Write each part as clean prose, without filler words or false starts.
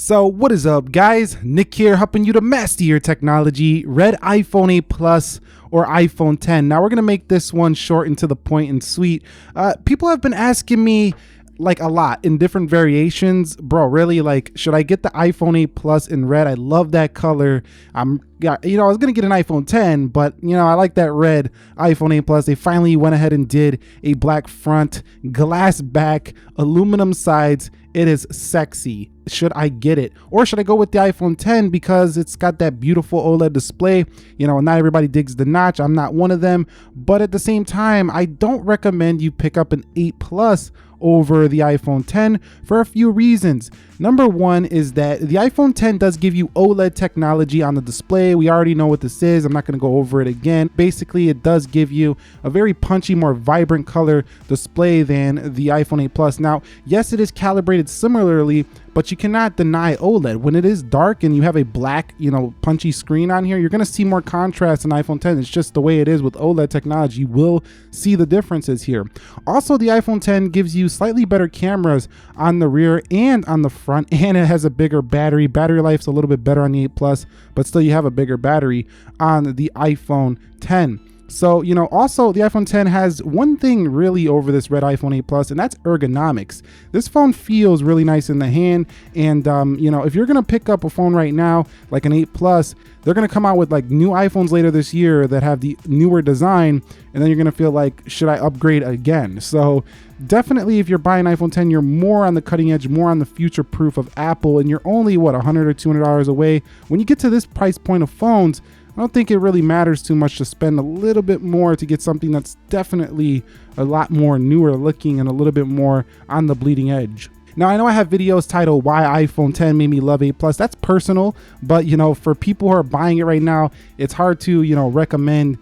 So what is up, guys? Nick here, helping you to master your technology. Red iPhone 8 Plus or iPhone 10. Now we're gonna make this one short and to the point and sweet. People have been asking me like a lot in different variations, bro. Really, like, should I get the iPhone 8 Plus in red? I love that color. I was gonna get an iPhone 10, but I like that red iPhone 8 Plus. They finally went ahead and did a black front, glass back, aluminum sides. It is sexy. Should I get it, or should I go with the iPhone 10 because it's got that beautiful OLED display? Not everybody digs the notch. I'm not one of them, but at the same time, I don't recommend you pick up an 8 Plus over the iPhone 10 for a few reasons. Number one is that the iPhone 10 does give you OLED technology on the display. We already know what this is. I'm not going to go over it again. Basically, it does give you a very punchy, more vibrant color display than the iPhone 8 Plus. Now, yes, it is calibrated similarly, but you cannot deny OLED. When it is dark and you have a black, punchy screen on here, you're going to see more contrast in iPhone 10. It's just the way it is with OLED technology. You will see the differences here. Also, the iPhone 10 gives you slightly better cameras on the rear and on the front, and it has a bigger battery. Battery life's a little bit better on the 8 Plus, but still you have a bigger battery on the iPhone 10. So, also the iPhone 10 has one thing really over this red iPhone 8 Plus, and that's ergonomics. This phone feels really nice in the hand. And, if you're going to pick up a phone right now, like an 8 Plus, they're going to come out with like new iPhones later this year that have the newer design. And then you're going to feel like, should I upgrade again? So definitely, if you're buying iPhone 10, you're more on the cutting edge, more on the future proof of Apple. And you're only, $100 or $200 away. When you get to this price point of phones, I don't think it really matters too much to spend a little bit more to get something that's definitely a lot more newer looking and a little bit more on the bleeding edge. Now, I know I have videos titled Why iPhone 10 Made Me Love 8 Plus. That's personal, but for people who are buying it right now, it's hard to recommend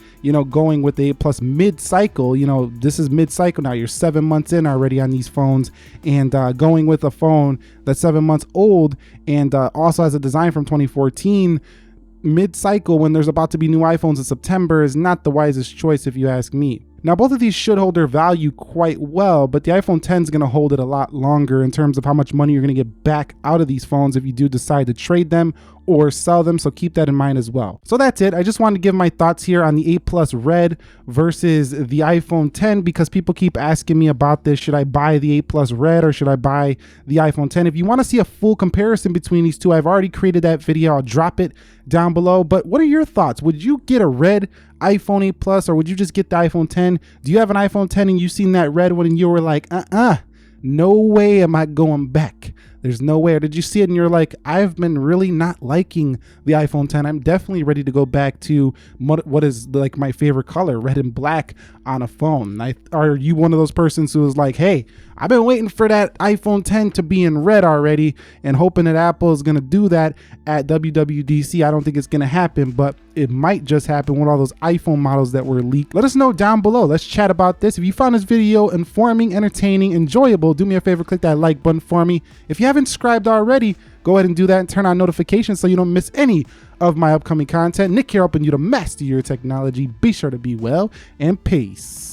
going with the 8 Plus mid-cycle. This is mid-cycle now. You're 7 months in already on these phones, and going with a phone that's 7 months old and also has a design from 2014 mid-cycle when there's about to be new iPhones in September is not the wisest choice if you ask me. Now, both of these should hold their value quite well, but the iPhone 10 is going to hold it a lot longer in terms of how much money you're going to get back out of these phones if you do decide to trade them or sell them, so keep that in mind as well. So that's it. I just wanted to give my thoughts here on the 8 Plus Red versus the iPhone 10 because people keep asking me about this. Should I buy the 8 Plus Red or should I buy the iPhone 10? If you want to see a full comparison between these two, I've already created that video. I'll drop it down below. But what are your thoughts? Would you get a red iPhone 8 Plus or would you just get the iPhone 10? Do you have an iPhone 10 and you seen that red one and you were like, no way am I going back? There's no way. Or did you see it and you're like, I've been really not liking the iPhone 10. I'm definitely ready to go back to what is like my favorite color, red and black on a phone. Are you one of those persons who is like, hey, I've been waiting for that iPhone 10 to be in red already and hoping that Apple is going to do that at WWDC. I don't think it's going to happen, but it might just happen with all those iPhone models that were leaked. Let us know down below. Let's chat about this. If you found this video informing, entertaining, enjoyable, do me a favor, click that like button for me. If you haven't subscribed already, go ahead and do that and turn on notifications so you don't miss any of my upcoming content. Nick here helping you to master your technology. Be sure to be well and peace.